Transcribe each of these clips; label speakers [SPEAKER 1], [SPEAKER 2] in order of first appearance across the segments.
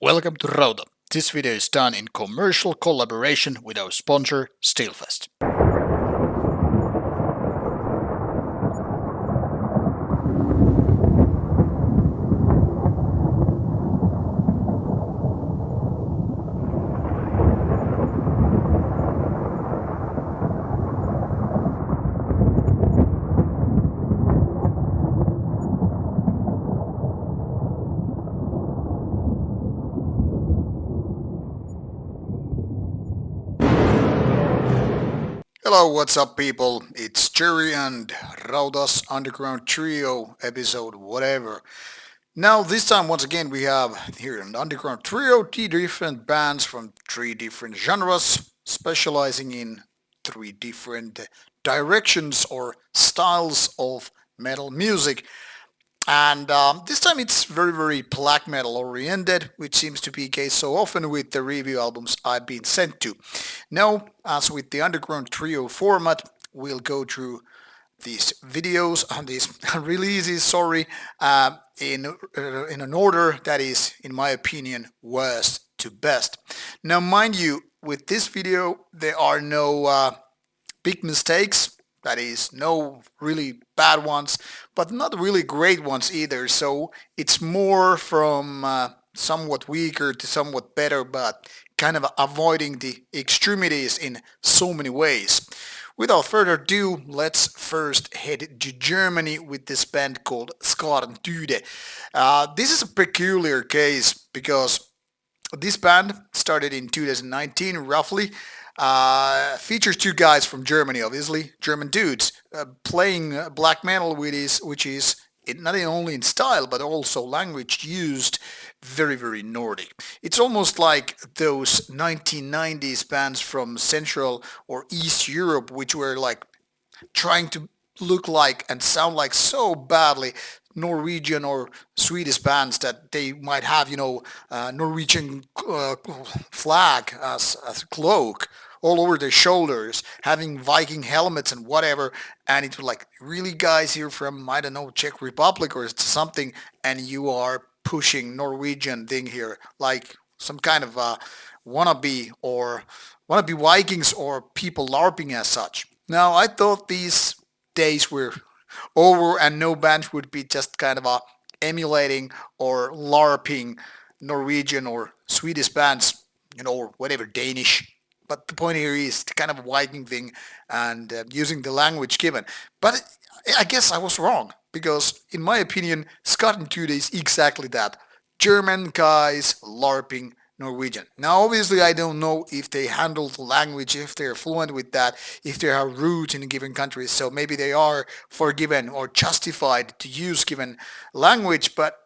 [SPEAKER 1] Welcome to Rauta. This video is done in commercial collaboration with our sponsor, Steelfest. Hello, what's up people? It's Jerry and Rauta's Underground Trio episode whatever. Now this time once again we have here an Underground Trio, 3 different bands from 3 different genres, specializing in 3 different directions or styles of metal music. And this time it's very black metal oriented, which seems to be the case so often with the review albums I've been sent to. Now, as with the Underground Trio format, we'll go through these videos on these releases, in an order that is, in my opinion, worst to best. Now, mind you, with this video, there are no big mistakes. That is, no really bad ones, but not really great ones either. So it's more from somewhat weaker to somewhat better, but kind of avoiding the extremities in so many ways. Without further ado, let's first head to Germany with this band called Skarntyde. This is a peculiar case because this band started in 2019 roughly. Features 2 guys from Germany, obviously, German dudes, playing black metal, which is not only in style but also language used very Nordic. It's almost like those 1990s bands from Central or East Europe, which were like trying to look like and sound like so badly Norwegian or Swedish bands that they might have, Norwegian flag as a cloak all over their shoulders, having Viking helmets and whatever, and it was like, really guys here from, I don't know, Czech Republic or something, and you are pushing Norwegian thing here, like some kind of wannabe Vikings or people LARPing as such. Now, I thought these days were over and no band would be just kind of emulating or LARPing Norwegian or Swedish bands, or whatever, Danish. But the point here is the kind of Viking thing and using the language given. But I guess I was wrong because, in my opinion, Skarntyde is exactly that. German guys LARPing Norwegian. Now, obviously, I don't know if they handle the language, if they're fluent with that, if they have roots in a given country. So maybe they are forgiven or justified to use given language, but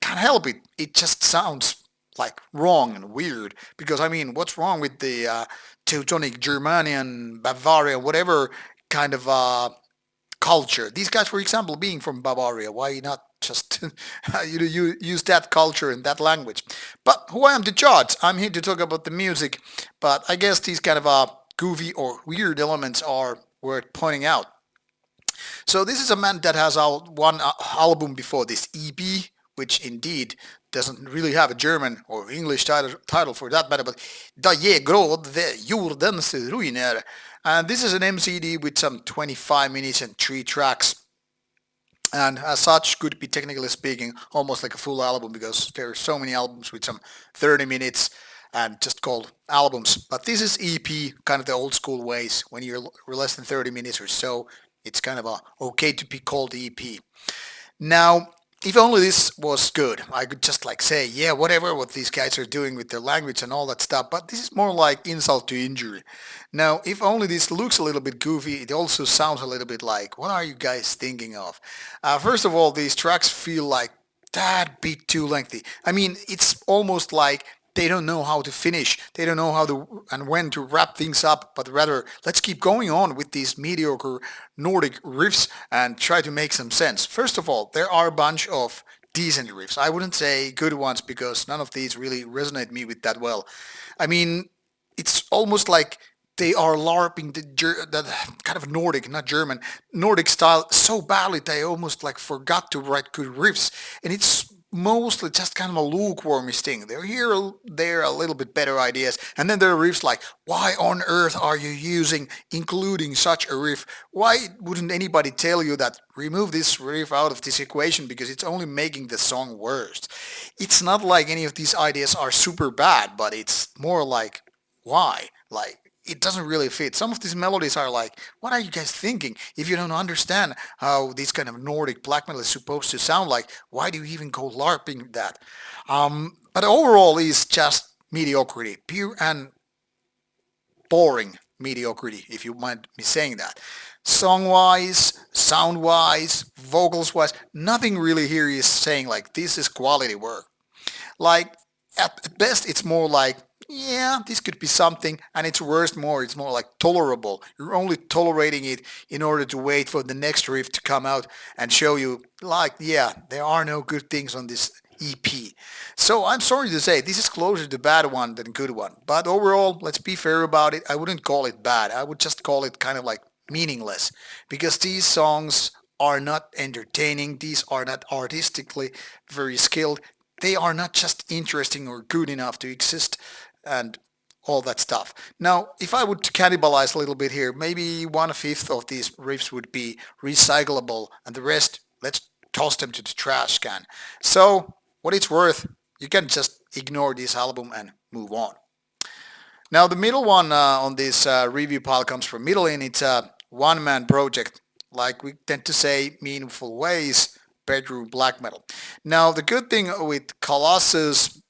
[SPEAKER 1] can't help it. It just sounds like wrong and weird because I mean, what's wrong with the Teutonic Germanian, Bavaria, whatever kind of culture? These guys, for example, being from Bavaria, why not just you use that culture and that language? But who I am to judge? I'm here to talk about the music, but I guess these kind of goofy or weird elements are worth pointing out. So this is a man that has out one album before this EP, which indeed doesn't really have a German or English title for that matter, but Da gråt, jordens ruiner. And this is an MCD with some 25 minutes and 3 tracks. And as such, could be technically speaking almost like a full album because there are so many albums with some 30 minutes and just called albums. But this is EP, kind of the old school ways. When you're less than 30 minutes or so, it's kind of okay to be called EP. Now, if only this was good, I could just like say, yeah, whatever what these guys are doing with their language and all that stuff, but this is more like insult to injury. Now, if only this looks a little bit goofy, it also sounds a little bit like, what are you guys thinking of? First of all, these tracks feel like that bit too lengthy. I mean, it's almost like they don't know how to finish. They don't know how to and when to wrap things up, but rather let's keep going on with these mediocre Nordic riffs and try to make some sense. First of all, there are a bunch of decent riffs. I wouldn't say good ones because none of these really resonate me with that well. I mean, it's almost like they are LARPing the kind of Nordic, not German, Nordic style so badly they almost like forgot to write good riffs. And it's mostly just kind of a lukewarm thing. There a little bit better ideas, and then there are riffs like, why on earth are you including such a riff? Why wouldn't anybody tell you that remove this riff out of this equation because it's only making the song worse? It's not like any of these ideas are super bad, but it's more like, why? Like, it doesn't really fit. Some of these melodies are like, what are you guys thinking? If you don't understand how this kind of Nordic black metal is supposed to sound like, why do you even go LARPing that? But overall, it's just mediocrity, pure and boring mediocrity, if you mind me saying that. Song-wise, sound-wise, vocals-wise, nothing really here is saying like this is quality work. Like at best, it's more like, yeah, this could be something, and it's more like tolerable. You're only tolerating it in order to wait for the next riff to come out and show you, like, yeah, there are no good things on this EP. So I'm sorry to say, this is closer to bad one than good one. But overall, let's be fair about it. I wouldn't call it bad. I would just call it kind of like meaningless, because these songs are not entertaining. These are not artistically very skilled. They are not just interesting or good enough to exist and all that stuff. Now, if I would cannibalize a little bit here, maybe 1/5 of these riffs would be recyclable and the rest, let's toss them to the trash can. So, what it's worth, you can just ignore this album and move on. Now, the middle one on this review pile comes from Middlin. It's a one-man project, like we tend to say, meaningful ways, bedroom black metal. Now, the good thing with Kolossus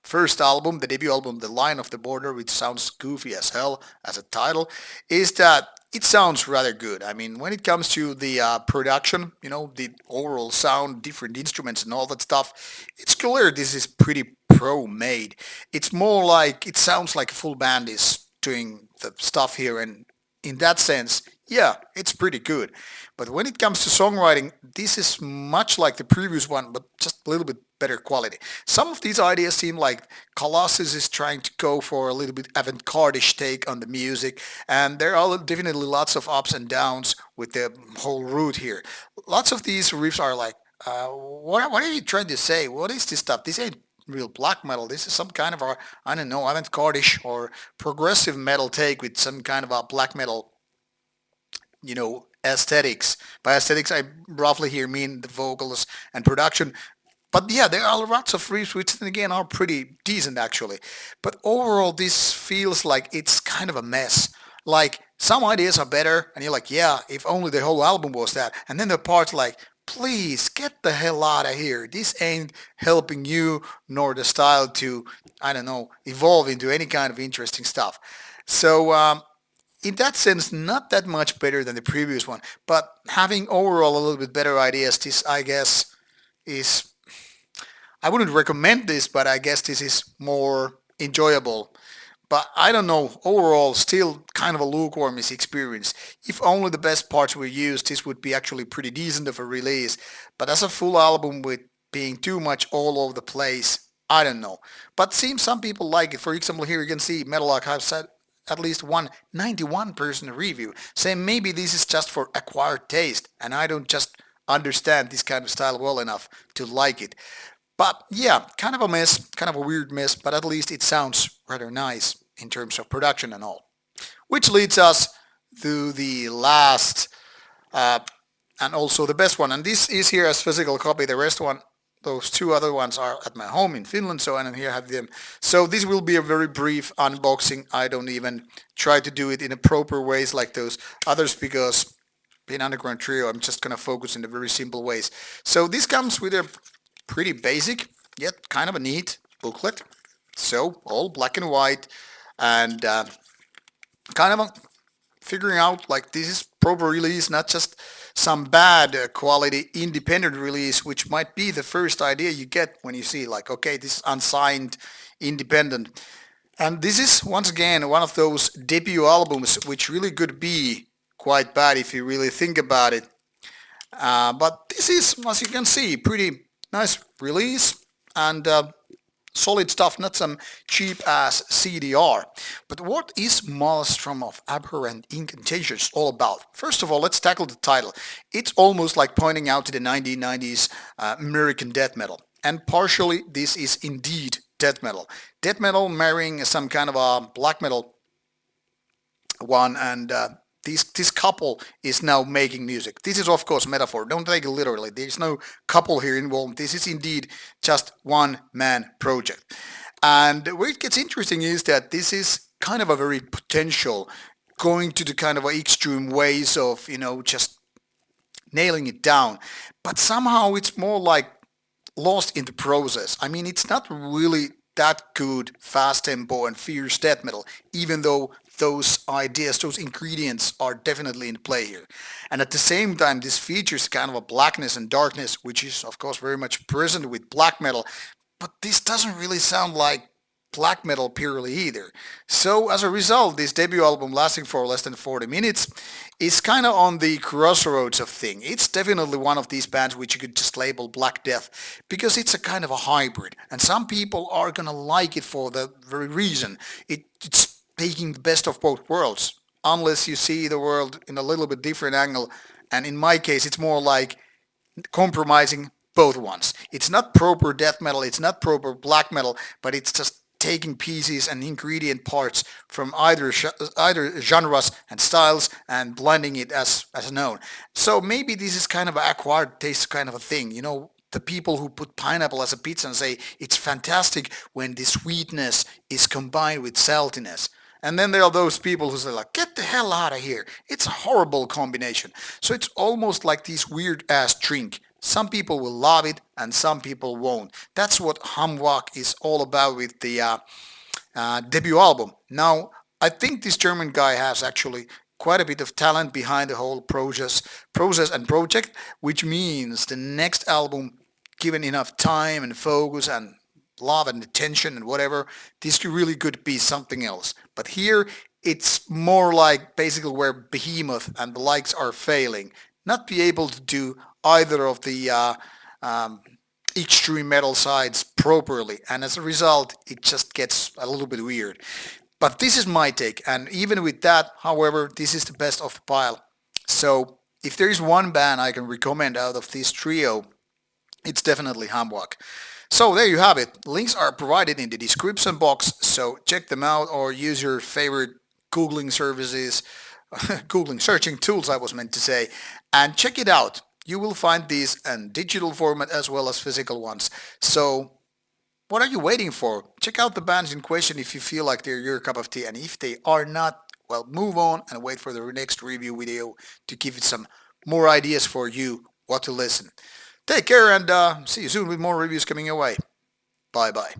[SPEAKER 1] first album, the debut album, The Line of the Border, which sounds goofy as hell as a title, is that it sounds rather good. I mean, when it comes to the production, the overall sound, different instruments and all that stuff, it's clear this is pretty pro-made. It's more like, it sounds like a full band is doing the stuff here, and in that sense, yeah, it's pretty good. But when it comes to songwriting, this is much like the previous one, but just a little bit better quality. Some of these ideas seem like Colossus is trying to go for a little bit avant-garde-ish take on the music, and there are definitely lots of ups and downs with the whole route here. Lots of these riffs are like, what are you trying to say? What is this stuff? This ain't real black metal. This is some kind of a, I don't know, avant-garde-ish or progressive metal take with some kind of a black metal, aesthetics. By aesthetics, I roughly here mean the vocals and production. But yeah, there are lots of riffs which then again are pretty decent actually. But overall, this feels like it's kind of a mess. Like, some ideas are better, and you're like, yeah, if only the whole album was that. And then the parts like, please get the hell out of here. This ain't helping you nor the style to, I don't know, evolve into any kind of interesting stuff. So in that sense, not that much better than the previous one, but having overall a little bit better ideas, this I guess is, I wouldn't recommend this, but I guess this is more enjoyable. But I don't know, overall still kind of a lukewarm experience. If only the best parts were used, this would be actually pretty decent of a release. But as a full album with being too much all over the place, I don't know. But seems some people like it. For example, here you can see Metal Archive said at least one 91% review, saying maybe this is just for acquired taste and I don't just understand this kind of style well enough to like it. But yeah, kind of a mess, kind of a weird mess, but at least it sounds rather nice in terms of production and all. Which leads us to the last and also the best one. And this is here as physical copy. The rest one, those two other ones are at my home in Finland, so and here I have them. So this will be a very brief unboxing. I don't even try to do it in a proper ways like those others because being underground trio, I'm just gonna focus in the very simple ways. So this comes with a pretty basic, yet kind of a neat booklet. So all black and white, and kind of figuring out like this is proper release, not just some bad quality independent release, which might be the first idea you get when you see like, okay, this is unsigned independent. And this is once again one of those debut albums which really could be quite bad if you really think about it. But this is, as you can see, pretty nice release, and solid stuff, not some cheap ass CDR. But what is Maelstrom of Abhorrent Incantations all about? First of all, let's tackle the title. It's almost like pointing out to the 1990s American death metal. And partially this is indeed death metal. Death metal marrying some kind of a black metal one, and this couple is now making music. This is of course metaphor, don't take it literally. There's no couple here involved. This is indeed just one man project. And where it gets interesting is that this is kind of a very potential, going to the kind of extreme ways of, just nailing it down. But somehow it's more like lost in the process. I mean, it's not really that good fast tempo and fierce death metal, even though those ideas, those ingredients are definitely in play here. And at the same time, this features kind of a blackness and darkness, which is of course very much present with black metal, but this doesn't really sound like black metal purely either. So as a result, this debut album, lasting for less than 40 minutes, is kind of on the crossroads of thing. It's definitely one of these bands which you could just label Black Death, because it's a kind of a hybrid, and some people are gonna like it for the very reason. It's taking the best of both worlds, unless you see the world in a little bit different angle, and in my case it's more like compromising both ones. It's not proper death metal, it's not proper black metal, but it's just taking pieces and ingredient parts from either genres and styles and blending it as known. So maybe this is kind of an acquired taste kind of a thing. The people who put pineapple as a pizza and say it's fantastic when the sweetness is combined with saltiness. And then there are those people who say like, get the hell out of here. It's a horrible combination. So it's almost like this weird ass drink. Some people will love it and some people won't. That's what Hamvak is all about with the debut album. Now, I think this German guy has actually quite a bit of talent behind the whole process and project, which means the next album, given enough time and focus and love and attention and whatever, this really could be something else. But here, it's more like basically where Behemoth and the likes are failing. Not be able to do either of the extreme metal sides properly, and as a result it just gets a little bit weird. But this is my take, and even with that, however, this is the best of the pile. So if there is one band I can recommend out of this trio, it's definitely Hamvak. So there you have it. Links are provided in the description box, so check them out or use your favorite googling services, googling searching tools I was meant to say, and check it out. You will find these in digital format as well as physical ones. So what are you waiting for? Check out the bands in question if you feel like they're your cup of tea, and if they are not, well, move on and wait for the next review video to give it some more ideas for you what to listen. Take care, and see you soon with more reviews coming your way. Bye bye.